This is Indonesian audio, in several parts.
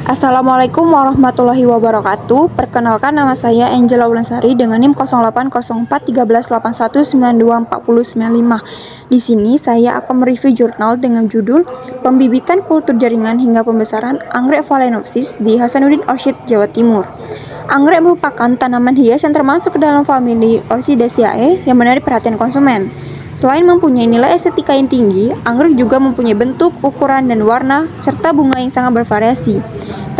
Assalamualaikum warahmatullahi wabarakatuh. Perkenalkan, nama saya Angela Wulansari dengan NIM 08041381924095. Di sini saya akan mereview jurnal dengan judul Pembibitan Kultur Jaringan hingga Pembesaran Anggrek Phalaenopsis di Hasanuddin Orchid, Jawa Timur. Anggrek merupakan tanaman hias yang termasuk ke dalam famili Orchidaceae yang menarik perhatian konsumen. Selain mempunyai nilai estetika yang tinggi, anggrek juga mempunyai bentuk, ukuran, dan warna, serta bunga yang sangat bervariasi.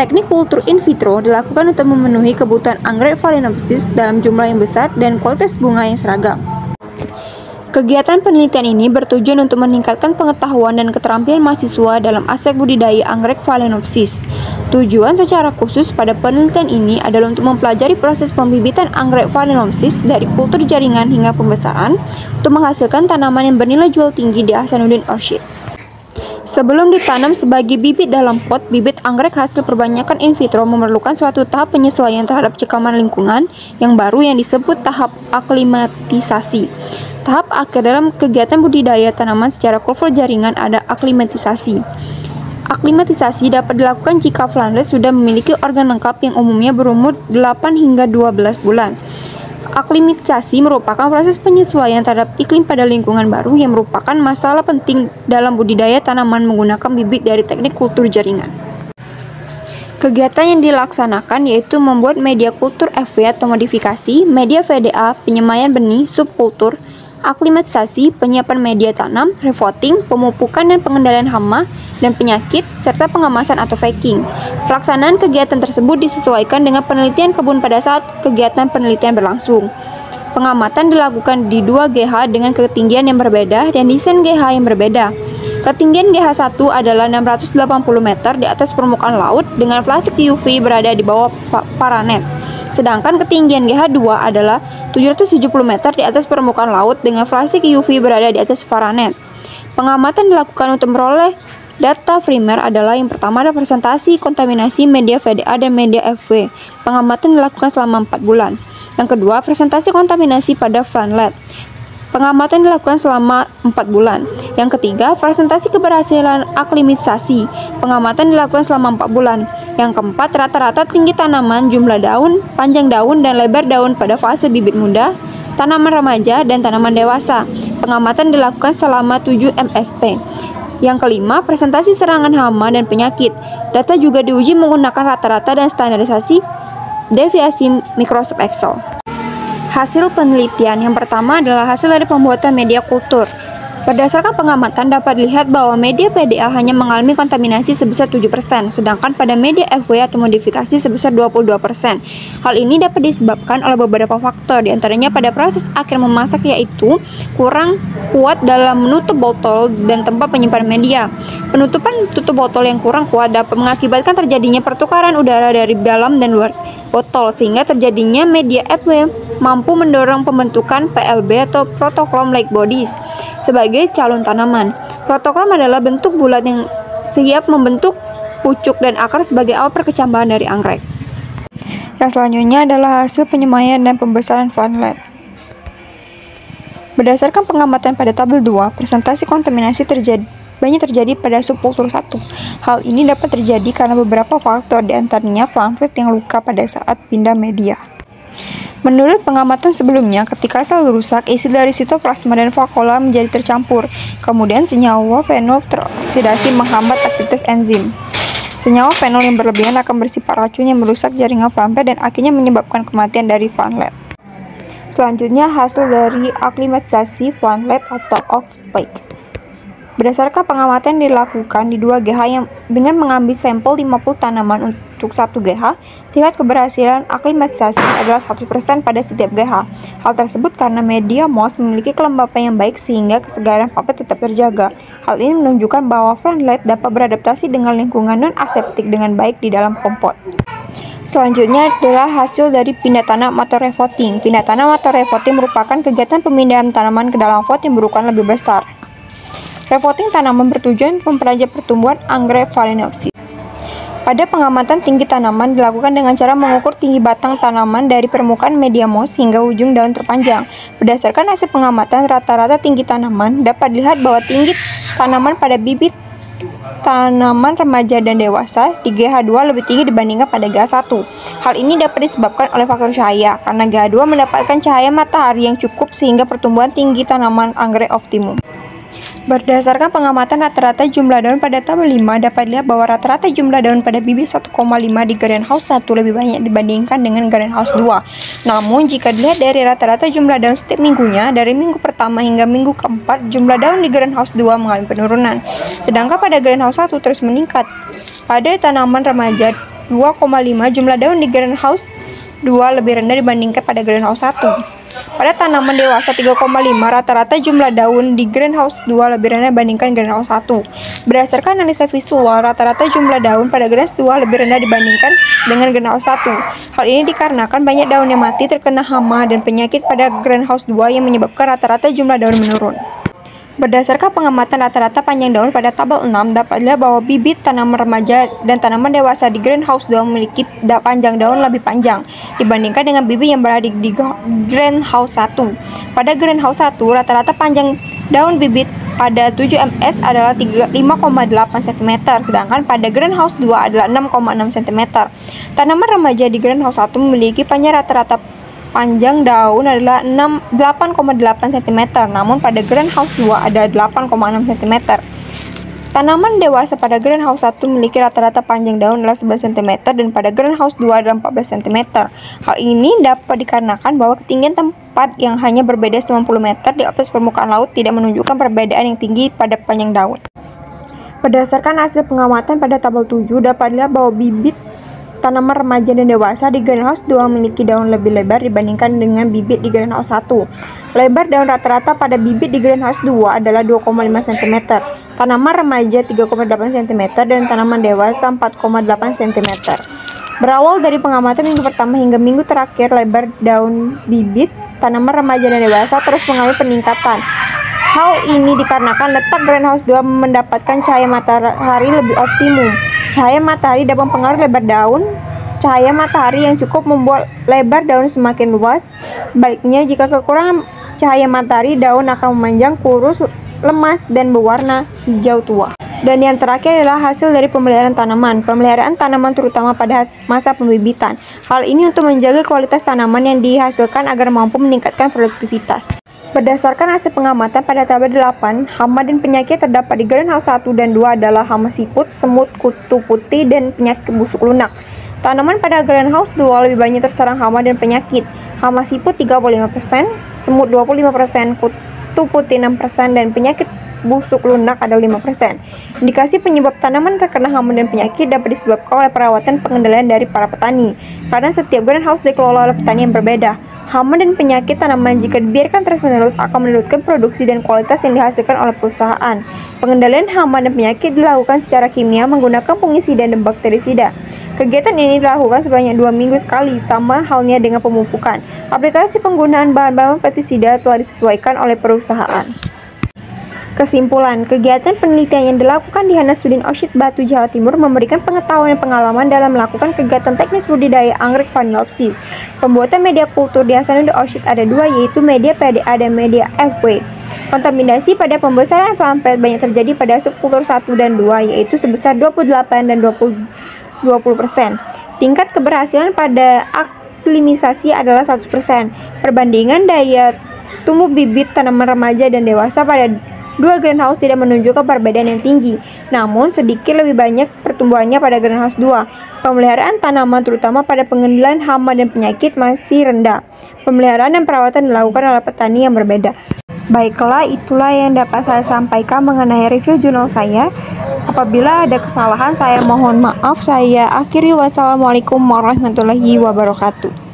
Teknik kultur in vitro dilakukan untuk memenuhi kebutuhan anggrek Phalaenopsis dalam jumlah yang besar dan kualitas bunga yang seragam. Kegiatan penelitian ini bertujuan untuk meningkatkan pengetahuan dan keterampilan mahasiswa dalam aspek budidaya anggrek Phalaenopsis. Tujuan secara khusus pada penelitian ini adalah untuk mempelajari proses pembibitan anggrek Phalaenopsis dari kultur jaringan hingga pembesaran untuk menghasilkan tanaman yang bernilai jual tinggi di Hasanuddin Orchid. Sebelum ditanam sebagai bibit dalam pot, bibit anggrek hasil perbanyakan in vitro memerlukan suatu tahap penyesuaian terhadap cekaman lingkungan yang baru yang disebut tahap aklimatisasi. Tahap akhir dalam kegiatan budidaya tanaman secara kultur jaringan ada aklimatisasi. Aklimatisasi dapat dilakukan jika plantlet sudah memiliki organ lengkap yang umumnya berumur 8 hingga 12 bulan. Aklimatisasi merupakan proses penyesuaian terhadap iklim pada lingkungan baru yang merupakan masalah penting dalam budidaya tanaman menggunakan bibit dari teknik kultur jaringan. Kegiatan yang dilaksanakan yaitu membuat media kultur FV atau modifikasi, media VDA, penyemaian benih, subkultur, aklimatisasi, penyiapan media tanam, refotting, pemupukan dan pengendalian hama dan penyakit, serta pengemasan atau packing. Pelaksanaan kegiatan tersebut disesuaikan dengan penelitian kebun pada saat kegiatan penelitian berlangsung. Pengamatan dilakukan di 2 GH dengan ketinggian yang berbeda dan desain GH yang berbeda. Ketinggian GH1 adalah 680 meter di atas permukaan laut dengan plastik UV berada di bawah paranet. Sedangkan ketinggian GH2 adalah 770 meter di atas permukaan laut dengan plastik UV berada di atas paranet. Pengamatan dilakukan untuk memperoleh data primer adalah yang pertama adalah presentasi kontaminasi media VDA dan media FV. Pengamatan dilakukan selama 4 bulan. Yang kedua, presentasi kontaminasi pada plantlet. Pengamatan dilakukan selama 4 bulan. Yang ketiga, presentasi keberhasilan aklimatisasi. Pengamatan dilakukan selama 4 bulan. Yang keempat, rata-rata tinggi tanaman, jumlah daun, panjang daun, dan lebar daun pada fase bibit muda, tanaman remaja, dan tanaman dewasa. Pengamatan dilakukan selama 7 MSP. Yang kelima, presentasi serangan hama dan penyakit. Data juga diuji menggunakan rata-rata dan standarisasi deviasi Microsoft Excel. Hasil penelitian yang pertama adalah hasil dari pembuatan media kultur. Berdasarkan pengamatan dapat dilihat bahwa media PDA hanya mengalami kontaminasi sebesar 7%, sedangkan pada media FW atau modifikasi sebesar 22%. Hal ini dapat disebabkan oleh beberapa faktor, diantaranya pada proses akhir memasak yaitu kurang kuat dalam menutup botol dan tempat penyimpanan media. Penutupan tutup botol yang kurang kuat dapat mengakibatkan terjadinya pertukaran udara dari dalam dan luar botol sehingga terjadinya media FW mampu mendorong pembentukan PLB atau protoklom like bodies sebagai calon tanaman. Protoklom adalah bentuk bulat yang siap membentuk pucuk dan akar sebagai awal perkecambahan dari anggrek. Yang selanjutnya adalah hasil penyemaian dan pembesaran plantlet. Berdasarkan pengamatan pada tabel 2, presentasi kontaminasi banyak terjadi pada subkultur 1. Hal ini dapat terjadi karena beberapa faktor, diantaranya plantlet yang luka pada saat pindah media. Menurut pengamatan sebelumnya, ketika sel rusak, isi dari sitoplasma dan vakuola menjadi tercampur. Kemudian senyawa fenol teroksidasi menghambat aktivitas enzim. Senyawa fenol yang berlebihan akan bersifat racun yang merusak jaringan plantlet dan akhirnya menyebabkan kematian dari plantlet. Selanjutnya, hasil dari aklimatisasi plantlet atau oxpex. Berdasarkan pengamatan dilakukan di 2 GH yang dengan mengambil sampel 50 tanaman untuk 1 GH, tingkat keberhasilan aklimatisasi adalah 100% pada setiap GH. Hal tersebut karena media moss memiliki kelembapan yang baik sehingga kesegaran papat tetap terjaga. Hal ini menunjukkan bahwa plantlet dapat beradaptasi dengan lingkungan non-aseptik dengan baik di dalam kompot. Selanjutnya adalah hasil dari pindah tanam atau refotting. Pindah tanam atau refotting merupakan kegiatan pemindahan tanaman ke dalam pot yang berukuran lebih besar. Refotting tanaman bertujuan untuk mempelajari pertumbuhan anggrek Phalaenopsis. Pada pengamatan tinggi tanaman dilakukan dengan cara mengukur tinggi batang tanaman dari permukaan media moss hingga ujung daun terpanjang. Berdasarkan hasil pengamatan rata-rata tinggi tanaman, dapat dilihat bahwa tinggi tanaman pada bibit tanaman remaja dan dewasa di GH2 lebih tinggi dibandingkan pada GH1. Hal ini dapat disebabkan oleh faktor cahaya, karena GH2 mendapatkan cahaya matahari yang cukup sehingga pertumbuhan tinggi tanaman anggrek optimum. Berdasarkan pengamatan rata-rata jumlah daun pada tabel 5, dapat dilihat bahwa rata-rata jumlah daun pada bibit 1,5 di greenhouse 1 lebih banyak dibandingkan dengan greenhouse 2. Namun, jika dilihat dari rata-rata jumlah daun setiap minggunya, dari minggu pertama hingga minggu keempat, jumlah daun di greenhouse 2 mengalami penurunan. Sedangkan pada greenhouse 1 terus meningkat. Pada tanaman remaja 2,5, jumlah daun di greenhouse 2 lebih rendah dibandingkan pada greenhouse 1. Pada tanaman dewasa 3,5, rata-rata jumlah daun di greenhouse 2 lebih rendah dibandingkan greenhouse 1. Berdasarkan analisa visual, rata-rata jumlah daun pada greenhouse 2 lebih rendah dibandingkan dengan greenhouse 1. Hal ini dikarenakan banyak daun yang mati terkena hama dan penyakit pada greenhouse 2 yang menyebabkan rata-rata jumlah daun menurun. Berdasarkan pengamatan rata-rata panjang daun pada tabel 6, dapat dilihat bahwa bibit tanaman remaja dan tanaman dewasa di greenhouse 2 memiliki panjang daun lebih panjang dibandingkan dengan bibit yang berada di greenhouse 1. Pada greenhouse 1, rata-rata panjang daun bibit pada 7 ms adalah 5,8 cm, sedangkan pada greenhouse 2 adalah 6,6 cm. Tanaman remaja di greenhouse 1 memiliki panjang rata-rata panjang daun adalah 8,8 cm, namun pada greenhouse 2 ada 8,6 cm. Tanaman dewasa pada greenhouse 1 memiliki rata-rata panjang daun adalah 11 cm dan pada greenhouse 2 adalah 14 cm. Hal ini dapat dikarenakan bahwa ketinggian tempat yang hanya berbeda 90 meter di atas permukaan laut tidak menunjukkan perbedaan yang tinggi pada panjang daun. Berdasarkan hasil pengamatan pada tabel 7, dapat dilihat bahwa bibit tanaman remaja dan dewasa di greenhouse 2 memiliki daun lebih lebar dibandingkan dengan bibit di greenhouse 1. Lebar daun rata-rata pada bibit di greenhouse 2 adalah 2,5 cm, tanaman remaja 3,8 cm, dan tanaman dewasa 4,8 cm. Berawal dari pengamatan minggu pertama hingga minggu terakhir, lebar daun bibit tanaman remaja dan dewasa terus mengalami peningkatan. Hal ini dikarenakan letak greenhouse 2 mendapatkan cahaya matahari lebih optimum. Cahaya matahari dapat mempengaruhi lebar daun. Cahaya matahari yang cukup membuat lebar daun semakin luas. Sebaliknya, jika kekurangan cahaya matahari, daun akan memanjang, kurus, lemas, dan berwarna hijau tua. Dan yang terakhir adalah hasil dari pemeliharaan tanaman. Pemeliharaan tanaman terutama pada masa pembibitan. Hal ini untuk menjaga kualitas tanaman yang dihasilkan agar mampu meningkatkan produktivitas. Berdasarkan hasil pengamatan pada tabel 8, hama dan penyakit terdapat di greenhouse 1 dan 2 adalah hama siput, semut, kutu putih, dan penyakit busuk lunak. Tanaman pada greenhouse 2 lebih banyak terserang hama dan penyakit. Hama siput 35%, semut 25%, kutu putih 6%, dan penyakit busuk lunak adalah 5%. Indikasi penyebab tanaman terkena hama dan penyakit dapat disebabkan oleh perawatan pengendalian dari para petani, karena setiap greenhouse dikelola oleh petani yang berbeda. Hama dan penyakit tanaman jika dibiarkan terus-menerus akan menurunkan produksi dan kualitas yang dihasilkan oleh perusahaan. Pengendalian hama dan penyakit dilakukan secara kimia menggunakan fungisida dan bakterisida. Kegiatan ini dilakukan sebanyak 2 minggu sekali, sama halnya dengan pemupukan. Aplikasi penggunaan bahan-bahan pestisida telah disesuaikan oleh perusahaan. Kesimpulan, kegiatan penelitian yang dilakukan di Hasanuddin Orchid Batu, Jawa Timur memberikan pengetahuan dan pengalaman dalam melakukan kegiatan teknis budidaya anggrek Phalaenopsis. Pembuatan media kultur di Hasanuddin Orchid ada 2, yaitu media PDA dan media FW. Kontaminasi pada pembesaran pamflet banyak terjadi pada subkultur 1 dan 2, yaitu sebesar 28 dan 20%. Tingkat keberhasilan pada aklimatisasi adalah 100%. Perbandingan daya tumbuh bibit tanaman remaja dan dewasa pada 2 greenhouse tidak menunjukkan perbedaan yang tinggi, namun sedikit lebih banyak pertumbuhannya pada greenhouse 2. Pemeliharaan tanaman terutama pada pengendalian hama dan penyakit masih rendah. Pemeliharaan dan perawatan dilakukan oleh petani yang berbeda. Baiklah, itulah yang dapat saya sampaikan mengenai review jurnal saya. Apabila ada kesalahan, saya mohon maaf. Saya akhiri. Wassalamualaikum warahmatullahi wabarakatuh.